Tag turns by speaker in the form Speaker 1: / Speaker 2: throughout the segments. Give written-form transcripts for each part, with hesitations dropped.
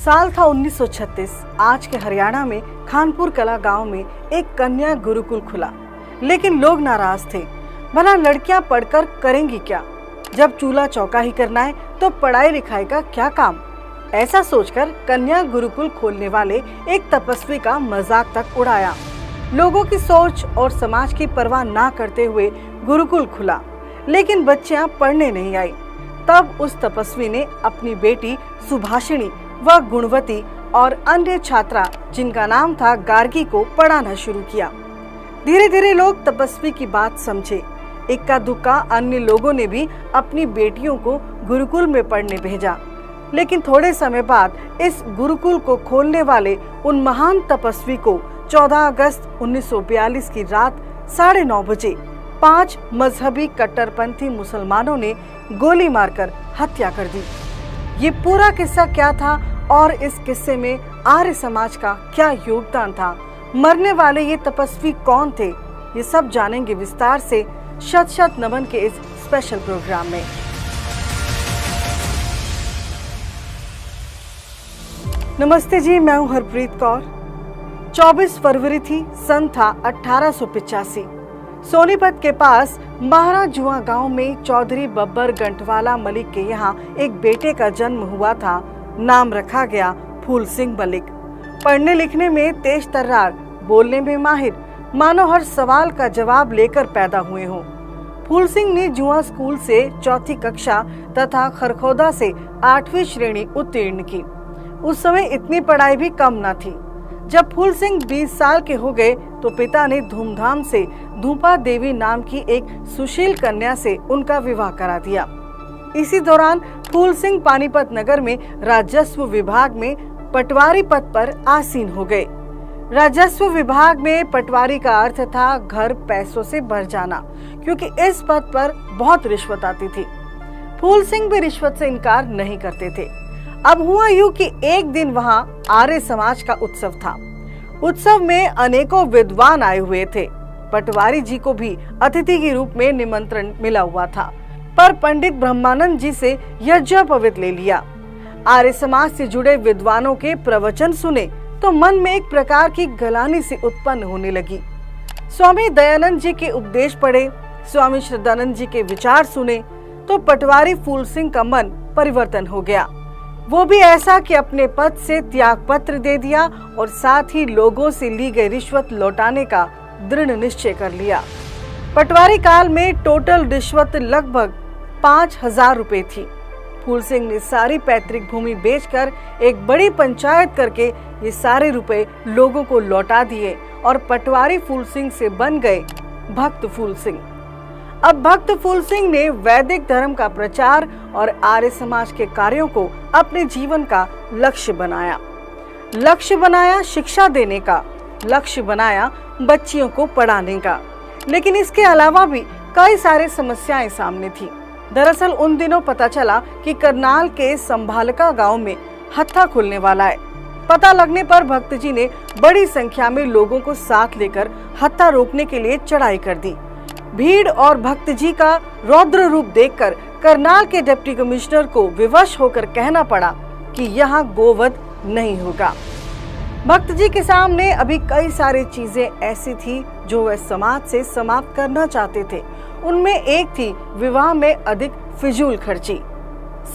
Speaker 1: साल था 1936। आज के हरियाणा में खानपुर कला गांव में एक कन्या गुरुकुल खुला, लेकिन लोग नाराज थे। भला लड़कियां पढ़कर करेंगी क्या? जब चूल्हा चौका ही करना है तो पढ़ाई लिखाई का क्या काम? ऐसा सोचकर कन्या गुरुकुल खोलने वाले एक तपस्वी का मजाक तक उड़ाया। लोगों की सोच और समाज की परवाह ना करते हुए गुरुकुल खुला, लेकिन बच्चियां पढ़ने नहीं आई। तब उस तपस्वी ने अपनी बेटी सुभाषिणी व गुणवती और अन्य छात्रा जिनका नाम था गार्गी को पढ़ाना शुरू किया। धीरे धीरे लोग तपस्वी की बात समझे। इक्का दुक्का अन्य लोगों ने भी अपनी बेटियों को गुरुकुल में पढ़ने भेजा। लेकिन थोड़े समय बाद इस गुरुकुल को खोलने वाले उन महान तपस्वी को 14 अगस्त 1942 की रात 9:30 बजे 5 मजहबी कट्टरपंथी मुसलमानों ने गोली मारकर हत्या कर दी। ये पूरा किस्सा क्या था और इस किस्से में आर्य समाज का क्या योगदान था? मरने वाले ये तपस्वी कौन थे? ये सब जानेंगे विस्तार से शत शत नमन के इस स्पेशल प्रोग्राम में। नमस्ते जी, मैं हूं हरप्रीत कौर। 24 फरवरी थी, सन था 1885। सोनीपत के पास महाराजुआ गांव में चौधरी बब्बर गंटवाला मलिक के यहाँ एक बेटे का जन्म हुआ था। नाम रखा गया फूल सिंह मलिक। पढ़ने लिखने में तेज तर्रार, बोलने में माहिर, मानो हर सवाल का जवाब लेकर पैदा हुए हों। फूल सिंह ने जुआ स्कूल से 4ठी कक्षा तथा खरखोदा से 8वीं श्रेणी उत्तीर्ण की। उस समय इतनी पढ़ाई भी कम न थी। जब फूल सिंह 20 साल के हो गए तो पिता ने धूमधाम से धूपा देवी नाम की एक सुशील कन्या से उनका विवाह करा दिया। इसी दौरान फूल सिंह पानीपत नगर में राजस्व विभाग में पटवारी पद पर आसीन हो गए। राजस्व विभाग में पटवारी का अर्थ था घर पैसों से भर जाना, क्योंकि इस पद पर बहुत रिश्वत आती थी। फूल सिंह भी रिश्वत से इनकार नहीं करते थे। अब हुआ यूं कि एक दिन वहां आर्य समाज का उत्सव था। उत्सव में अनेकों विद्वान आए हुए थे। पटवारी जी को भी अतिथि के रूप में निमंत्रण मिला हुआ था, पर पंडित ब्रह्मानंद जी से यज्ञोपवीत ले लिया। आर्य समाज से जुड़े विद्वानों के प्रवचन सुने तो मन में एक प्रकार की गलानी सी उत्पन्न होने लगी। स्वामी दयानंद जी के उपदेश पढ़े, स्वामी श्रद्धानंद जी के विचार सुने तो पटवारी फूल सिंह का मन परिवर्तन हो गया। वो भी ऐसा कि अपने पद से त्याग पत्र दे दिया और साथ ही लोगों से ली गई रिश्वत लौटाने का दृढ़ निश्चय कर लिया। पटवारी काल में टोटल रिश्वत लगभग 5,000 रुपए थी। फूल सिंह ने सारी पैतृक भूमि बेचकर एक बड़ी पंचायत करके ये सारे रुपए लोगों को लौटा दिए और पटवारी फूल सिंह से बन गए भक्त फूल सिंह। अब भक्त फूल सिंह ने वैदिक धर्म का प्रचार और आर्य समाज के कार्यों को अपने जीवन का लक्ष्य बनाया। लक्ष्य बनाया शिक्षा देने का, लक्ष्य बनाया बच्चियों को पढ़ाने का। लेकिन इसके अलावा भी कई सारे समस्याएं सामने थी। दरअसल उन दिनों पता चला कि करनाल के संभालका गांव में हत्था खुलने वाला है। पता लगने पर भक्त जी ने बड़ी संख्या में लोगों को साथ लेकर हत्था रोकने के लिए चढ़ाई कर दी। भीड़ और भक्त जी का रौद्र रूप देखकर करनाल के डिप्टी कमिश्नर को विवश होकर कहना पड़ा कि यहाँ गोवध नहीं होगा। भक्त जी के सामने अभी कई सारी चीजें ऐसी थी जो वह समाज से समाप्त करना चाहते थे। उनमें एक थी विवाह में अधिक फिजूल खर्ची।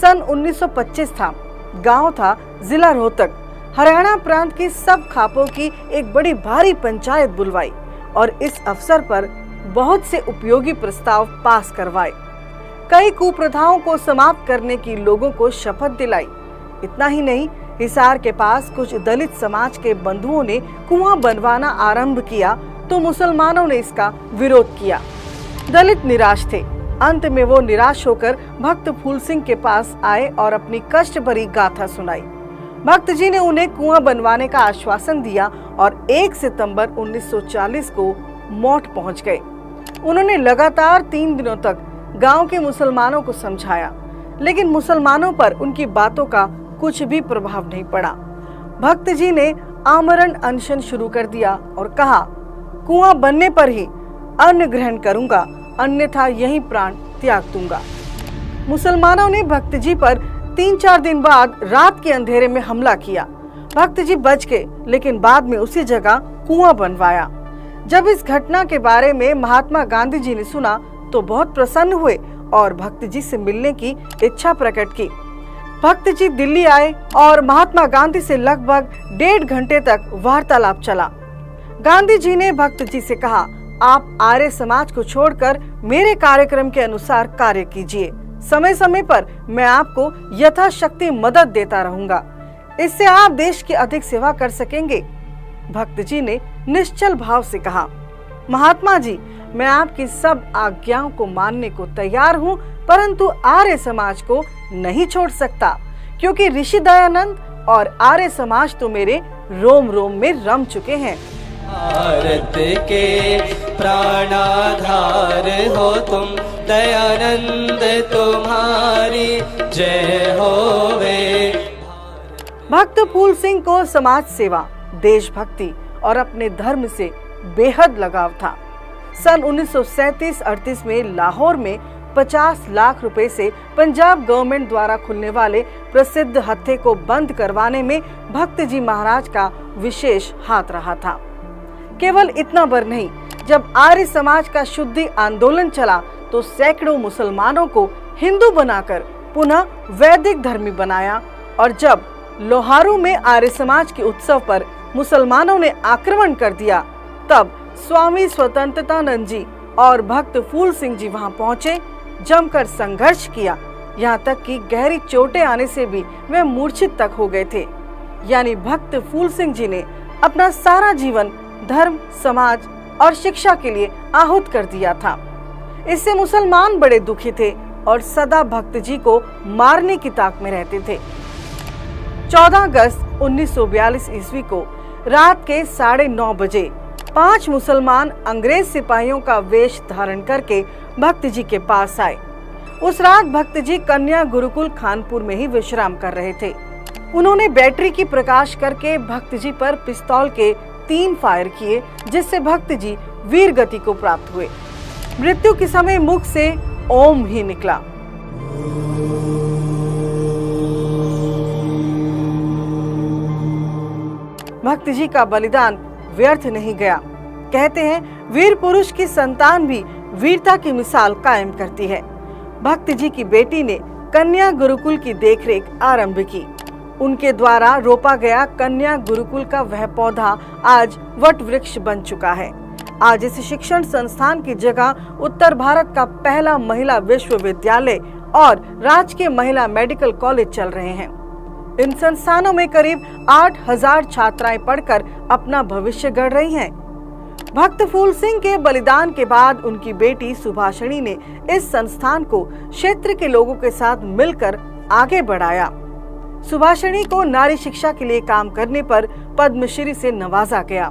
Speaker 1: सन 1925 था। गांव था जिला रोहतक। हरियाणा प्रांत की सब खापों की एक बड़ी भारी पंचायत बुलवाई और इस अवसर पर बहुत से उपयोगी प्रस्ताव पास करवाए। कई कुप्रथाओं को समाप्त करने की लोगों को शपथ दिलाई। इतना ही नहीं, हिसार के पास कुछ दलित समाज के बंधुओं ने कुआं बनवाना आरंभ किया तो मुसलमानों ने इसका विरोध किया। दलित निराश थे। अंत में वो निराश होकर भक्त फूल सिंह के पास आए और अपनी कष्ट भरी गाथा सुनाई। भक्त जी ने उन्हें कुआं बनवाने का आश्वासन दिया और 1 सितंबर 1940 को मोट पहुंच गए। उन्होंने लगातार 3 दिनों तक गांव के मुसलमानों को समझाया, लेकिन मुसलमानों पर उनकी बातों का कुछ भी प्रभाव नहीं पड़ा। भक्त जी ने आमरण अनशन शुरू कर दिया और कहा, कुआं बनने पर ही अन्न ग्रहण करूंगा, अन्यथा यही प्राण त्याग दूंगा। मुसलमानों ने भक्त जी पर 3-4 दिन बाद रात के अंधेरे में हमला किया। भक्त जी बच गए, लेकिन बाद में उसी जगह कुआं बनवाया। जब इस घटना के बारे में महात्मा गांधी जी ने सुना तो बहुत प्रसन्न हुए और भक्त जी से मिलने की इच्छा प्रकट की। भक्त जी दिल्ली आए और महात्मा गांधी से लगभग 1.5 घंटे तक वार्तालाप चला। गांधी जी ने भक्त जी से कहा, आप आर्य समाज को छोड़कर मेरे कार्यक्रम के अनुसार कार्य कीजिए। समय समय पर मैं आपको यथाशक्ति मदद देता रहूंगा। इससे आप देश की अधिक सेवा कर सकेंगे। भक्त जी ने निश्चल भाव से कहा, महात्मा जी, मैं आपकी सब आज्ञाओं को मानने को तैयार हूँ, परंतु आर्य समाज को नहीं छोड़ सकता, क्योंकि ऋषि दयानंद और आर्य समाज तो मेरे रोम रोम में रम चुके हैं।
Speaker 2: भारत के प्राणाधार हो तुम, दयानंद तुम्हारी जय होवे।
Speaker 1: भक्त फूल सिंह को समाज सेवा, देशभक्ति और अपने धर्म से बेहद लगाव था। सन 1937-38 में लाहौर में 50 लाख रुपए से पंजाब गवर्नमेंट द्वारा खुलने वाले प्रसिद्ध हत्थे को बंद करवाने में भक्त जी महाराज का विशेष हाथ रहा था। केवल इतना भर नहीं, जब आर्य समाज का शुद्धि आंदोलन चला तो सैकड़ों मुसलमानों को हिंदू बनाकर पुनः वैदिक धर्मी बनाया, और जब लोहारू में आर्य समाज के उत्सव पर मुसलमानों ने आक्रमण कर दिया, तब स्वामी स्वतंत्रतानंद जी और भक्त फूल सिंह जी वहां पहुंचे, जमकर संघर्ष किया। यहाँ तक कि गहरी चोटें आने से भी वे मूर्छित तक हो गए थे। यानी भक्त फूल सिंह जी ने अपना सारा जीवन धर्म, समाज और शिक्षा के लिए आहूत कर दिया था। इससे मुसलमान बड़े दुखी थे और सदा भक्त जी को मारने की ताक में रहते थे। 14 अगस्त 1942 ईस्वी को रात के 9:30 बजे 5 मुसलमान अंग्रेज सिपाहियों का वेश धारण करके भक्त जी के पास आए। उस रात भक्त जी कन्या गुरुकुल खानपुर में ही विश्राम कर रहे थे। उन्होंने बैटरी की प्रकाश करके भक्त जी पर पिस्तौल के 3 फायर किए, जिससे भक्त जी वीर गति को प्राप्त हुए। मृत्यु के समय मुख से ओम ही निकला। भक्त जी का बलिदान व्यर्थ नहीं गया। कहते हैं, वीर पुरुष की संतान भी वीरता की मिसाल कायम करती है। भक्त जी की बेटी ने कन्या गुरुकुल की देखरेख आरंभ की। उनके द्वारा रोपा गया कन्या गुरुकुल का वह पौधा आज वट वृक्ष बन चुका है। आज इस शिक्षण संस्थान की जगह उत्तर भारत का पहला महिला विश्वविद्यालय और राजकीय महिला मेडिकल कॉलेज चल रहे हैं। इन संस्थानों में करीब 8,000 छात्राएं पढ़कर अपना भविष्य गढ़ रही हैं। भक्त फूल सिंह के बलिदान के बाद उनकी बेटी सुभाषिणी ने इस संस्थान को क्षेत्र के लोगों के साथ मिलकर आगे बढ़ाया। सुभाषिणी को नारी शिक्षा के लिए काम करने पर पद्मश्री से नवाजा गया।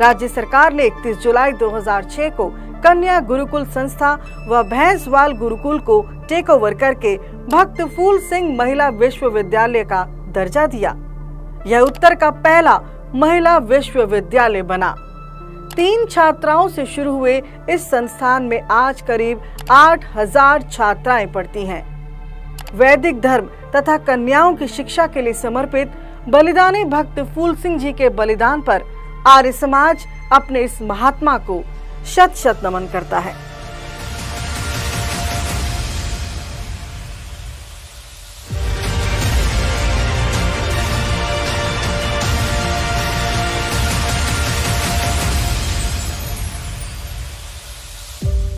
Speaker 1: राज्य सरकार ने 31 जुलाई 2006 को कन्या गुरुकुल संस्था व भैंसवाल गुरुकुल को टेक ओवर करके भक्त फूल सिंह महिला विश्वविद्यालय का दर्जा दिया। यह उत्तर का पहला महिला विश्वविद्यालय बना। 3 छात्राओं से शुरू हुए इस संस्थान में आज करीब 8,000 छात्राएं पढ़ती हैं। वैदिक धर्म तथा कन्याओं की शिक्षा के लिए समर्पित बलिदानी भक्त फूल सिंह जी के बलिदान पर आर्य समाज अपने इस महात्मा को शत शत नमन करता है।